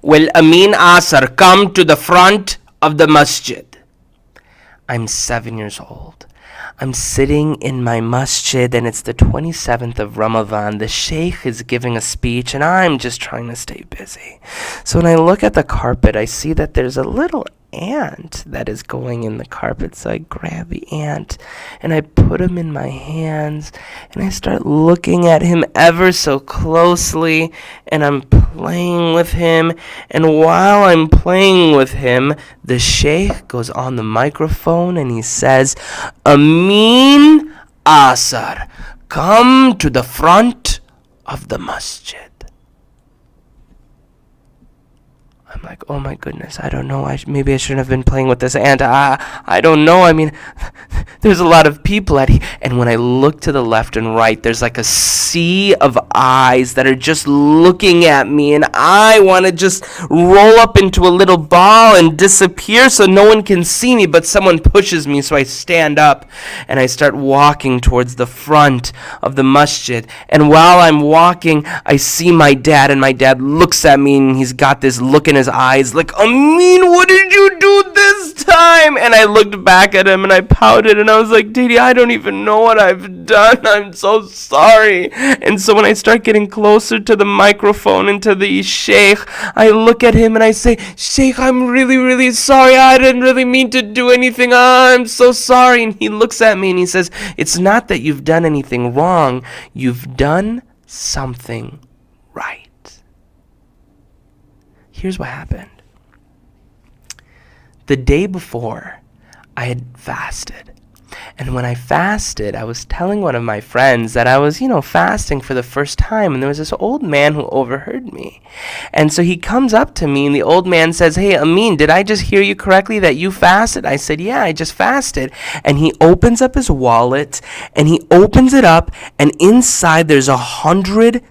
will Amin Asar come to the front of the masjid? I'm 7 years old. I'm sitting in my masjid and it's the 27th of Ramadan. The sheikh is giving a speech and I'm just trying to stay busy. So when I look at the carpet, I see that there's a little ant that is going in the carpet. So I grab the ant and I put him in my hands and I start looking at him ever so closely and I'm playing with him. And while I'm playing with him, the sheikh goes on the microphone and he says, Amin Asar, come to the front of the masjid. I'm like, oh my goodness, I don't know. Maybe I shouldn't have been playing with this ant. I don't know. I mean, there's a lot of people and when I look to the left and right, there's like a sea of eyes that are just looking at me, and I want to just roll up into a little ball and disappear so no one can see me, but someone pushes me, so I stand up and I start walking towards the front of the masjid. And while I'm walking, I see my dad, and my dad looks at me and he's got this look in his eyes like, Amin, what did you do this time? And I looked back at him and I pouted and I was like, Didi, I don't even know what I've done. I'm so sorry. And so when I start getting closer to the microphone and to the sheikh, I look at him and I say, Sheikh, I'm really, really sorry. I didn't really mean to do anything. I'm so sorry. And he looks at me and he says, it's not that you've done anything wrong. You've done something right. Here's what happened. The day before, I had fasted. And when I fasted, I was telling one of my friends that I was, fasting for the first time. And there was this old man who overheard me. And so he comes up to me and the old man says, hey, Amin, did I just hear you correctly that you fasted? I said, yeah, I just fasted. And he opens up his wallet and he opens it up and inside there's $100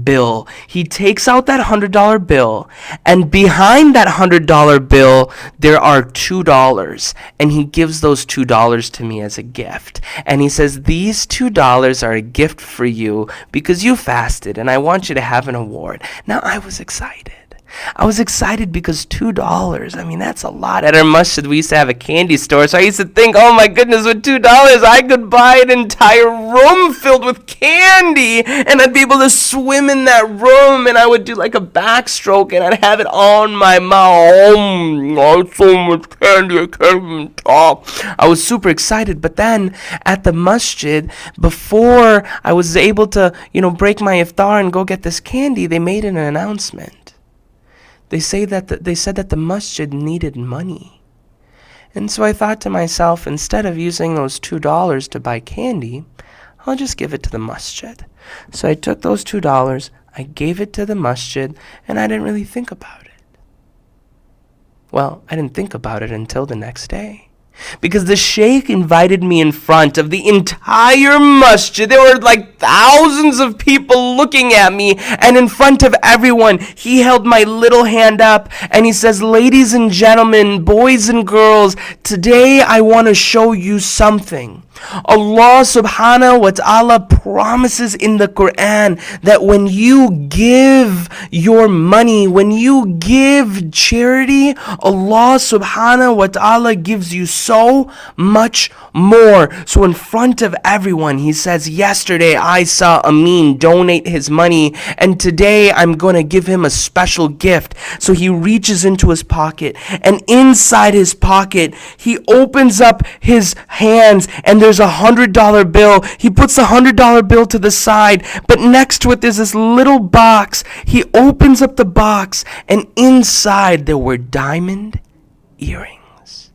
bill. He takes out that $100 bill, and behind that $100 bill there are $2, and he gives those $2 to me as a gift. And he says, these $2 are a gift for you because you fasted, and I want you to have an award. Now I was excited. I was excited because $2, I mean, that's a lot. At our masjid, we used to have a candy store, so I used to think, oh my goodness, with $2, I could buy an entire room filled with candy, and I'd be able to swim in that room, and I would do like a backstroke, and I'd have it on my mouth. Oh, so much candy, I can't even talk. I was super excited, but then at the masjid, before I was able to, break my iftar and go get this candy, they made an announcement. They said that the masjid needed money. And so I thought to myself, instead of using those $2 to buy candy, I'll just give it to the masjid. So I took those $2, I gave it to the masjid, and I didn't really think about it. Well, I didn't think about it until the next day. Because the sheikh invited me in front of the entire masjid. There were like thousands of people looking at me, and in front of everyone, he held my little hand up and he says, ladies and gentlemen, boys and girls, today I want to show you something. Allah subhanahu wa ta'ala promises in the Quran that when you give your money, when you give charity, Allah subhanahu wa ta'ala gives you so much more. So in front of everyone, he says, yesterday I saw Amin donate his money, and today I'm going to give him a special gift. So he reaches into his pocket, and inside his pocket, he opens up his hands, and there's $100 bill. He puts the $100 bill to the side, but next to it there's this little box. He opens up the box, and inside there were diamond earrings.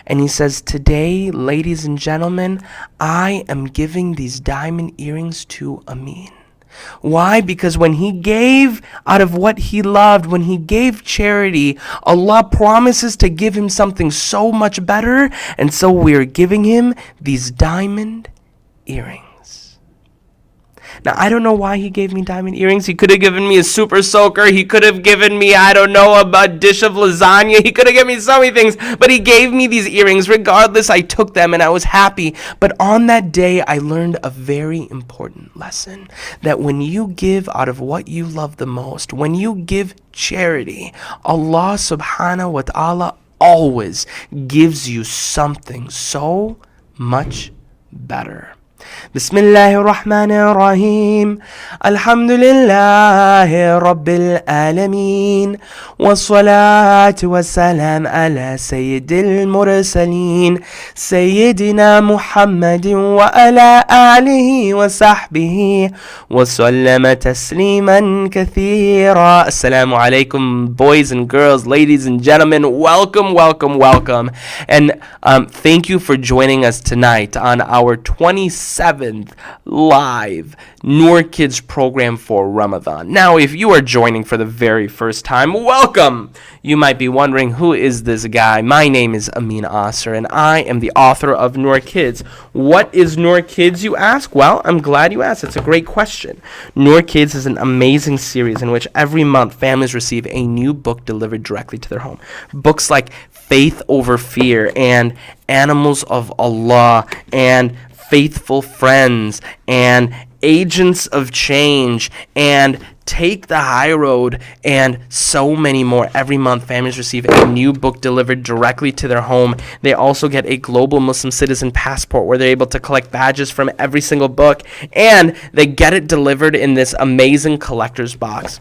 And he says, today, ladies and gentlemen, I am giving these diamond earrings to Amin. Why? Because when he gave out of what he loved, when he gave charity, Allah promises to give him something so much better, and so we're giving him these diamond earrings. Now, I don't know why he gave me diamond earrings. He could have given me a super soaker. He could have given me, I don't know, a dish of lasagna. He could have given me so many things, but he gave me these earrings. Regardless, I took them and I was happy. But on that day, I learned a very important lesson, that when you give out of what you love the most, when you give charity, Allah subhanahu wa ta'ala always gives you something so much better. بسم الله الرحمن الرحيم الحمد لله رب العالمين والصلاة والسلام على سيد المرسلين سيدنا محمد وعلى آله وصحبه وسلم تسليما كثيرا. Assalamu alaikum, boys and girls, ladies and gentlemen. Welcome. And thank you for joining us tonight on our 27th live Noor Kids program for Ramadan. Now, if you are joining for the very first time, welcome! You might be wondering, who is this guy? My name is Amin Asr, and I am the author of Noor Kids. What is Noor Kids, you ask? Well, I'm glad you asked. It's a great question. Noor Kids is an amazing series in which every month families receive a new book delivered directly to their home. Books like Faith Over Fear and Animals of Allah and Faithful Friends and Agents of Change and Take the High Road and so many more. Every month, families receive a new book delivered directly to their home. They also get a global Muslim citizen passport where they're able to collect badges from every single book, and they get it delivered in this amazing collector's box.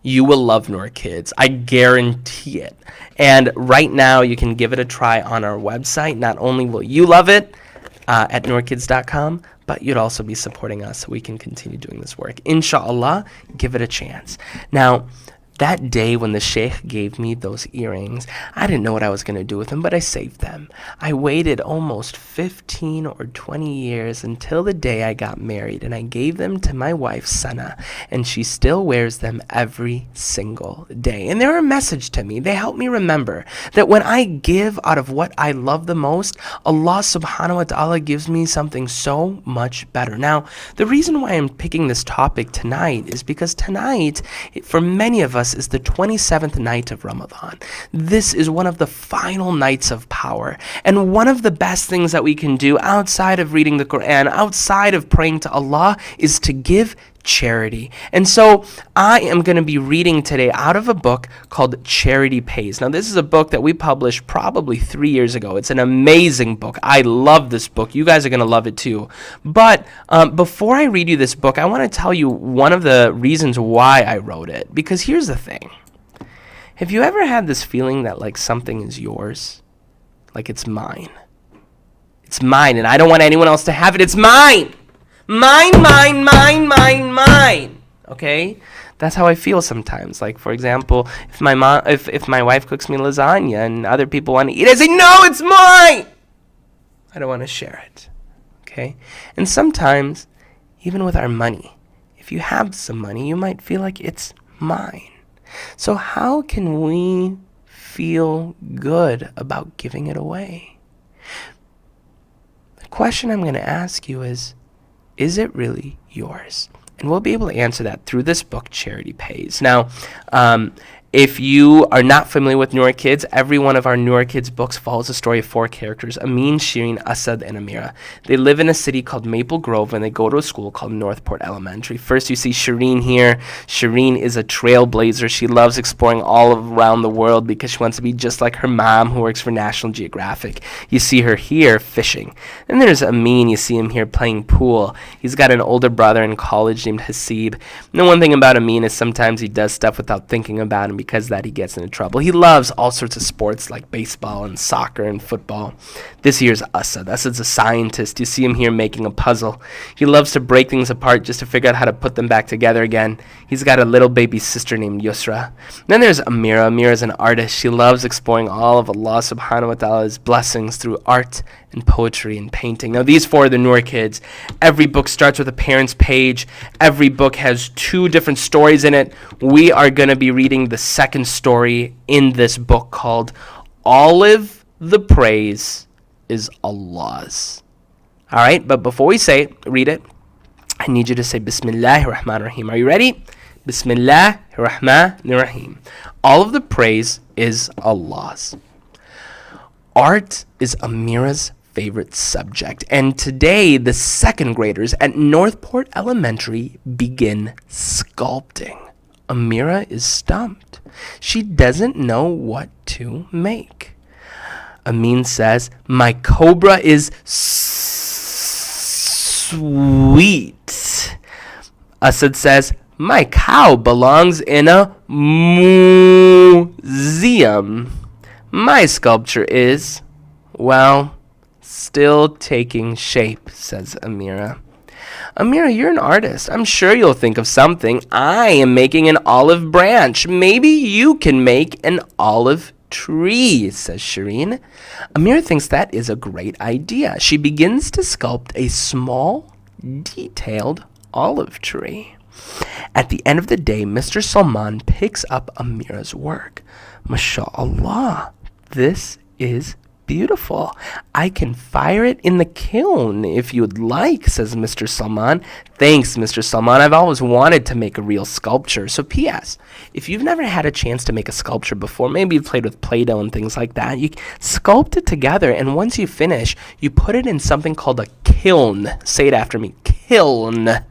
You will love Noor Kids. I guarantee it. And right now, you can give it a try on our website. Not only will you love it, at noorkids.com, but you'd also be supporting us so we can continue doing this work. Inshallah, give it a chance. Now, that day when the sheikh gave me those earrings, I didn't know what I was going to do with them, but I saved them. I waited almost 15 or 20 years until the day I got married, and I gave them to my wife, Sana, and she still wears them every single day. And they're a message to me. They help me remember that when I give out of what I love the most, Allah subhanahu wa ta'ala gives me something so much better. Now, the reason why I'm picking this topic tonight is because tonight, for many of us, is the 27th night of Ramadan. This is one of the final nights of power, and one of the best things that we can do outside of reading the Quran, outside of praying to Allah, is to give charity. And so I am going to be reading today out of a book called Charity Pays. Now, this is a book that we published probably 3 years ago. It's an amazing book. I love this book. You guys are going to love it too. But before I read you this book, I want to tell you one of the reasons why I wrote it. Because here's the thing. Have you ever had this feeling that like something is yours? Like it's mine. It's mine, and I don't want anyone else to have it. It's mine. Mine. Okay? That's how I feel sometimes. Like, for example, if my wife cooks me lasagna and other people want to eat it, I say, no, it's mine. I don't want to share it. Okay? And sometimes, even with our money, if you have some money, you might feel like it's mine. So how can we feel good about giving it away? The question I'm going to ask you is it really yours? And we'll be able to answer that through this book, Charity Pays. Now, if you are not familiar with Noor Kids, every one of our Noor Kids books follows the story of 4 characters, Amin, Shireen, Asad, and Amira. They live in a city called Maple Grove, and they go to a school called Northport Elementary. First, you see Shireen here. Shireen is a trailblazer. She loves exploring all around the world because she wants to be just like her mom, who works for National Geographic. You see her here fishing. Then there's Amin. You see him here playing pool. He's got an older brother in college named Hasib. And the one thing about Amin is sometimes he does stuff without thinking about him, because that he gets into trouble. He loves all sorts of sports like baseball and soccer and football. This here's Asad. Asad's a scientist. You see him here making a puzzle. He loves to break things apart just to figure out how to put them back together again. He's got a little baby sister named Yusra. Then there's Amira. Amira's an artist. She loves exploring all of Allah subhanahu wa ta'ala's blessings through art and poetry and painting. Now, these 4 are the Noor Kids. Every book starts with a parent's page. Every book has 2 different stories in it. We are going to be reading the second story in this book called Olive the Praise is Allah's. All right, but before we read it, I need you to say Bismillahir Rahmanir Rahim. Are you ready? Bismillahir Rahmanir Rahim. All of the praise is Allah's. Art is Amira's favorite subject, and today the second graders at Northport Elementary begin sculpting. Amira is stumped. She doesn't know what to make. Amin says, "My cobra is sweet." Asad says, "My cow belongs in a museum. My sculpture is, well, still taking shape," says Amira. "Amira, you're an artist. I'm sure you'll think of something. I am making an olive branch. Maybe you can make an olive tree," says Shireen. Amira thinks that is a great idea. She begins to sculpt a small, detailed olive tree. At the end of the day, Mr. Salman picks up Amira's work. "MashaAllah, this is beautiful. I can fire it in the kiln if you'd like," says Mr. Salman. "Thanks, Mr. Salman. I've always wanted to make a real sculpture." So P.S. If you've never had a chance to make a sculpture before, maybe you've played with Play-Doh and things like that, you sculpt it together, and once you finish, you put it in something called a kiln. Say it after me. Kiln.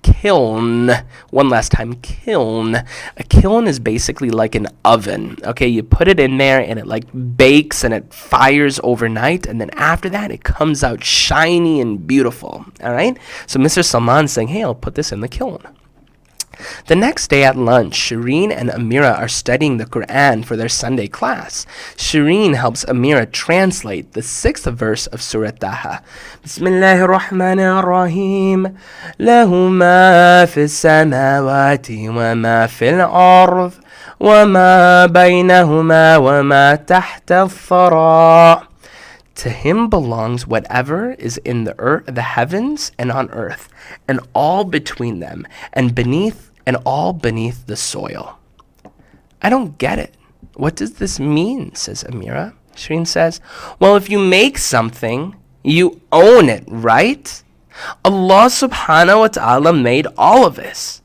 Kiln. One last time, kiln. A kiln is basically like an oven. Okay, you put it in there and it like bakes and it fires overnight, and then after that it comes out shiny and beautiful. All right, so Mr. Salman's saying, "Hey, I'll put this in the kiln." The next day at lunch, Shireen and Amira are studying the Quran for their Sunday class. Shireen helps Amira translate the 6th verse of Surah Taha. Bismillahir Rahmanir Rahim. Lahu ma fis samawati wa ma fil ard wa ma baynahuma wa ma tahta al-thara. To him belongs whatever is in the heavens and on earth, and all between them, and all beneath the soil. "I don't get it. What does this mean?" says Amira. Shireen says, "Well, if you make something, you own it, right? Allah subhanahu wa ta'ala made all of us.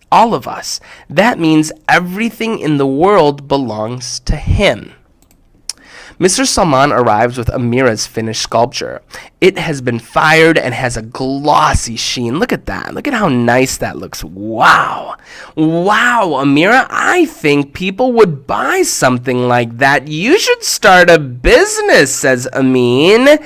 That means everything in the world belongs to him." Mr. Salman arrives with Amira's finished sculpture. It has been fired and has a glossy sheen. Look at that. Look at how nice that looks. Wow. Wow, Amira, I think people would buy something like that. You should start a business, says Amin.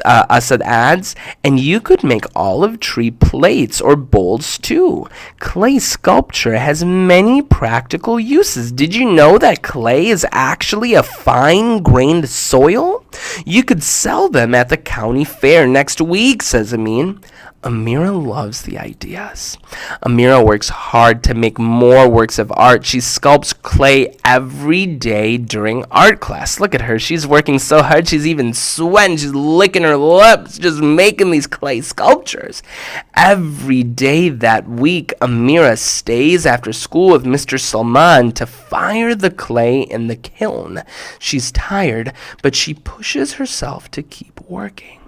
Asad adds, and you could make olive tree plates or bowls too. Clay sculpture has many practical uses. Did you know that clay is actually a fine-grained soil? You could sell them at the county fair next week, says Amin. Amira loves the ideas. Amira works hard to make more works of art. She sculpts clay every day during art class. Look at her. She's working so hard. She's even sweating. She's licking her lips, just making these clay sculptures. Every day that week, Amira stays after school with Mr. Salman to fire the clay in the kiln. She's tired, but she pushes herself to keep working.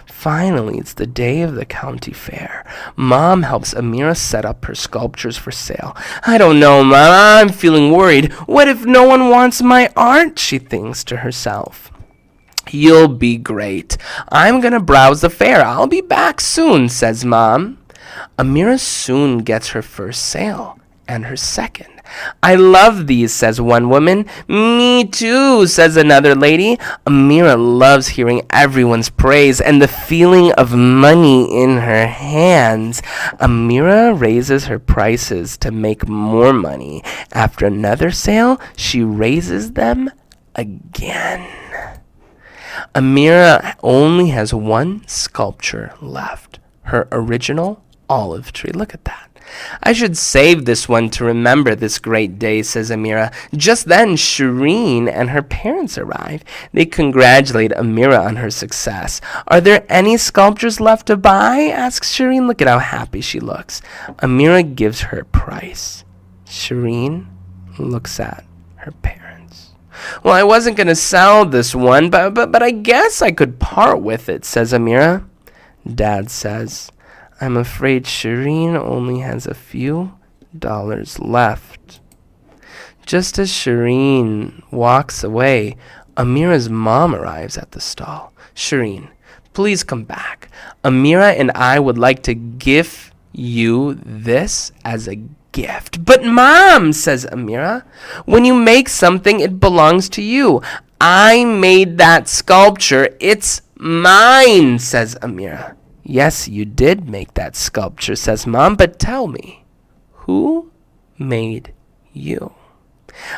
Finally, it's the day of the county fair. Mom helps Amira set up her sculptures for sale. I don't know, Mom. I'm feeling worried. What if no one wants my art? She thinks to herself. You'll be great. I'm going to browse the fair. I'll be back soon, says Mom. Amira soon gets her first sale and her second. I love these, says one woman. Me too, says another lady. Amira loves hearing everyone's praise and the feeling of money in her hands. Amira raises her prices to make more money. After another sale, she raises them again. Amira only has one sculpture left, her original olive tree. Look at that. I should save this one to remember this great day, says Amira. Just then, Shireen and her parents arrive. They congratulate Amira on her success. Are there any sculptures left to buy? Asks Shireen. Look at how happy she looks. Amira gives her price. Shireen looks at her parents. Well, I wasn't going to sell this one, but I guess I could part with it, says Amira. Dad says, I'm afraid Shireen only has a few dollars left. Just as Shireen walks away, Amira's mom arrives at the stall. Shireen, please come back. Amira and I would like to give you this as a gift. But Mom, says Amira, when you make something, it belongs to you. I made that sculpture. It's mine, says Amira. Yes, you did make that sculpture, says Mom, but tell me, who made you?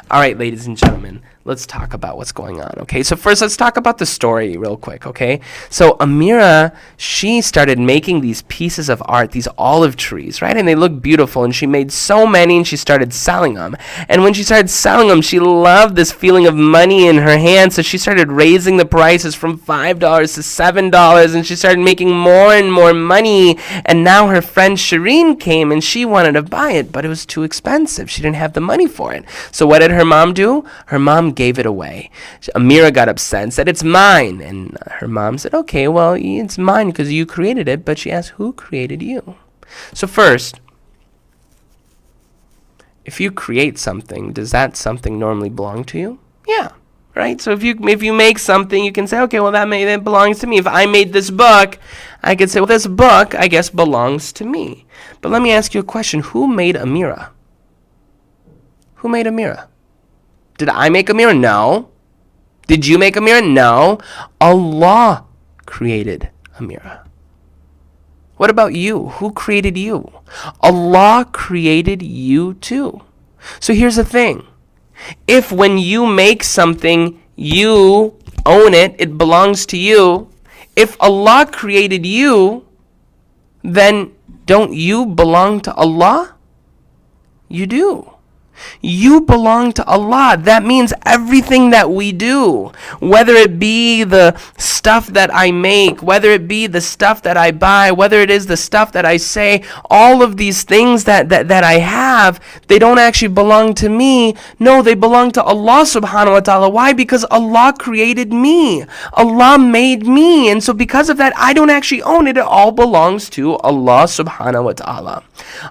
All right, ladies and gentlemen, let's talk about what's going on, okay? So first, let's talk about the story real quick, okay? So Amira, she started making these pieces of art, these olive trees, right? And they look beautiful, and she made so many, and she started selling them. And when she started selling them, she loved this feeling of money in her hand, so she started raising the prices from $5 to $7, and she started making more and more money. And now her friend Shireen came, and she wanted to buy it, but it was too expensive. She didn't have the money for it. So what did her mom do? Her mom gave it away. Amira got upset and said, it's mine. And her mom said, okay, well, it's mine because you created it. But she asked, who created you? So first, if you create something, does that something normally belong to you? Yeah, right? So if you make something, you can say, okay, well, that belongs to me. If I made this book, I could say, well, this book, I guess, belongs to me. But let me ask you a question. Who made Amira? Who made Amira? Did I make Amira? No. Did you make Amira? No. Allah created Amira. What about you? Who created you? Allah created you too. So here's the thing. If when you make something, you own it, it belongs to you. If Allah created you, then don't you belong to Allah? You do. You belong to Allah. That means everything that we do, whether it be the stuff that I make, whether it be the stuff that I buy, whether it is the stuff that I say, all of these things that I have, they don't actually belong to me. No, they belong to Allah subhanahu wa ta'ala. Why? Because Allah created me. Allah made me. And so because of that, I don't actually own it. It all belongs to Allah subhanahu wa ta'ala.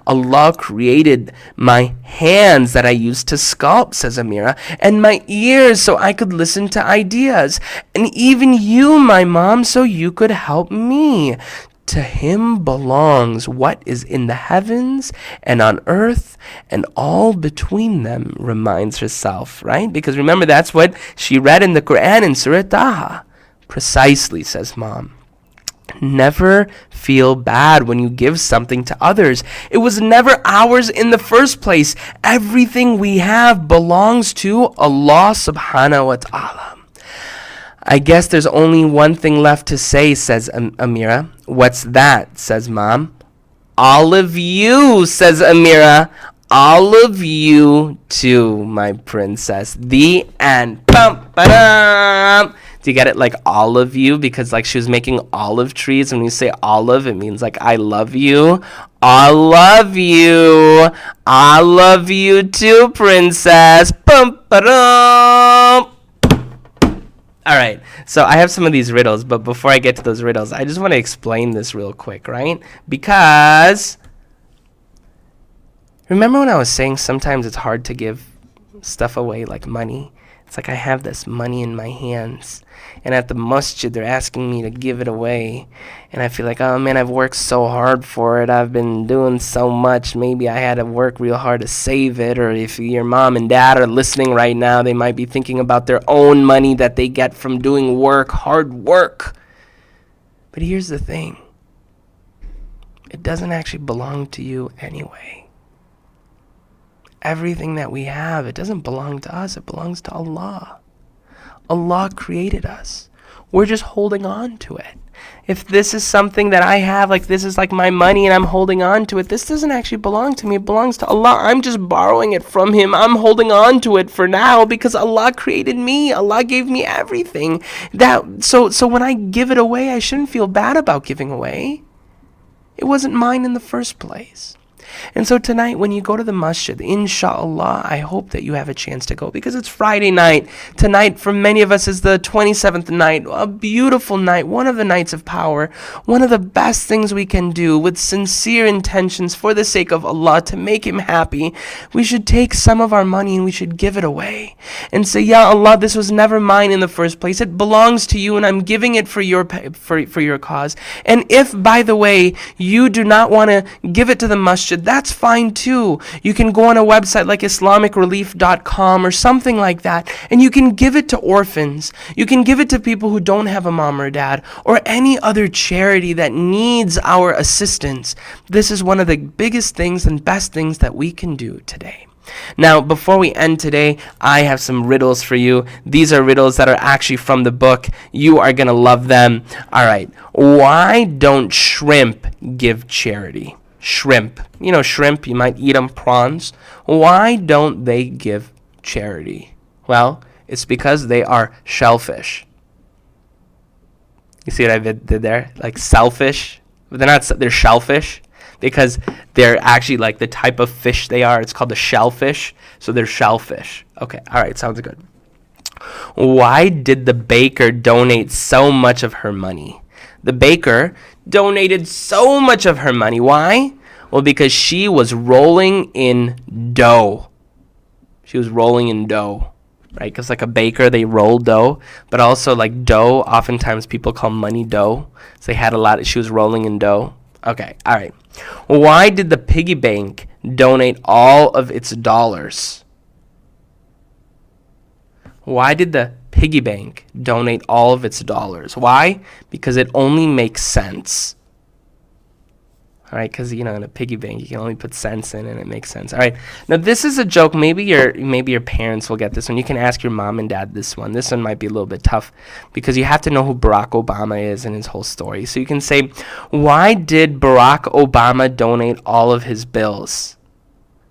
Allah created my hands that I used to sculpt, says Amira, and my ears so I could listen to ideas, and even you, my mom, so you could help me. To him belongs what is in the heavens and on earth and all between them, reminds herself, right? Because remember, that's what she read in the Quran in Surah Taha. Precisely, says Mom. Never feel bad when you give something to others. It was never ours in the first place. Everything we have belongs to Allah subhanahu wa ta'ala. I guess there's only one thing left to say, says Amira. What's that? Says Mom. All of you, says Amira. All of you too, my princess. The end. Bum, ba-dum. Do you get it? Like all of you, because like she was making olive trees. When you say olive, it means like I love you. I love you. I love you too, princess. Bum, ba-dum. All right, so I have some of these riddles, but before I get to those riddles, I just want to explain this real quick, right? Because remember when I was saying sometimes it's hard to give stuff away, like money? It's like I have this money in my hands, and at the masjid, they're asking me to give it away, and I feel like, oh man, I've worked so hard for it. I've been doing so much. Maybe I had to work real hard to save it, or if your mom and dad are listening right now, they might be thinking about their own money that they get from doing work, hard work. But here's the thing. It doesn't actually belong to you anyway. Everything that we have, it doesn't belong to us. It belongs to Allah. Allah created us. We're just holding on to it. If this is something that I have, like this is like my money and I'm holding on to it, this doesn't actually belong to me. It belongs to Allah. I'm just borrowing it from Him. I'm holding on to it for now because Allah created me. Allah gave me everything. So when I give it away, I shouldn't feel bad about giving away. It wasn't mine in the first place. And so tonight, when you go to the masjid, inshallah, I hope that you have a chance to go, because it's Friday night. Tonight, for many of us, is the 27th night, a beautiful night, one of the nights of power, one of the best things we can do with sincere intentions for the sake of Allah, to make Him happy. We should take some of our money and we should give it away and say, Ya Allah, this was never mine in the first place. It belongs to you, and I'm giving it for your cause. And if, by the way, you do not want to give it to the masjid, that's fine too. You can go on a website like IslamicRelief.com or something like that, and you can give it to orphans. You can give it to people who don't have a mom or dad, or any other charity that needs our assistance. This is one of the biggest things and best things that we can do today. Now, before we end today, I have some riddles for you. These are riddles that are actually from the book. You are going to love them. All right. Why don't shrimp give charity? Shrimp. You know, shrimp, you might eat them, prawns. Why don't they give charity? Well, it's because they are shellfish. You see what I did there? Like selfish. But they're shellfish. Because they're actually like the type of fish they are. It's called the shellfish. So they're shellfish. Okay, all right, sounds good. Why did the baker donate so much of her money? The baker donated so much of her money. Why? Well, because she was rolling in dough. She was rolling in dough, right? Because like a baker, they roll dough. But also like dough, oftentimes people call money dough. So they had a lot. She was rolling in dough. Okay, all right. Why did the piggy bank donate all of its dollars? Why did the piggy bank donate all of its dollars? Why? Because it only makes sense. All right, because, you know, in a piggy bank, you can only put cents in and it makes sense. All right, now this is a joke. Maybe your parents will get this one. You can ask your mom and dad this one. This one might be a little bit tough because you have to know who Barack Obama is and his whole story. So you can say, why did Barack Obama donate all of his bills?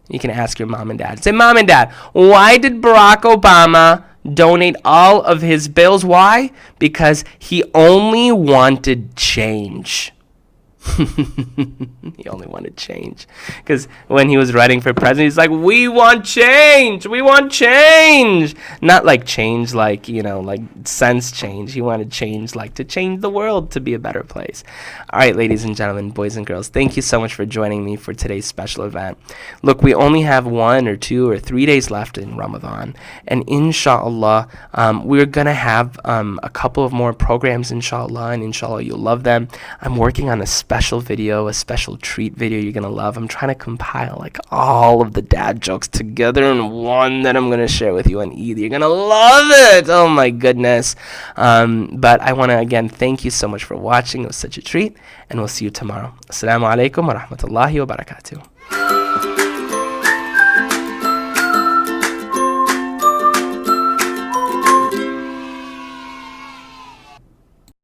You can ask your mom and dad. Say, Mom and Dad, why did Barack Obama donate all of his bills? Why? Because he only wanted change. He only wanted change. Because when he was running for president, he's like, we want change. We want change. Not like change like, you know, like sense change. He wanted change like to change the world to be a better place. All right, ladies and gentlemen, boys and girls, thank you so much for joining me for today's special event. Look, we only have 1 or 2 or 3 days left in Ramadan. And inshallah, we're going to have a couple of more programs, inshallah. And inshallah, you'll love them. I'm working on a special video, a special treat video you're going to love. I'm trying to compile like all of the dad jokes together in one that I'm going to share with you on Eid. You're going to love it. Oh my goodness. But I want to again thank you so much for watching. It was such a treat, and we'll see you tomorrow. Assalamu alaikum wa rahmatullahi wa barakatuh.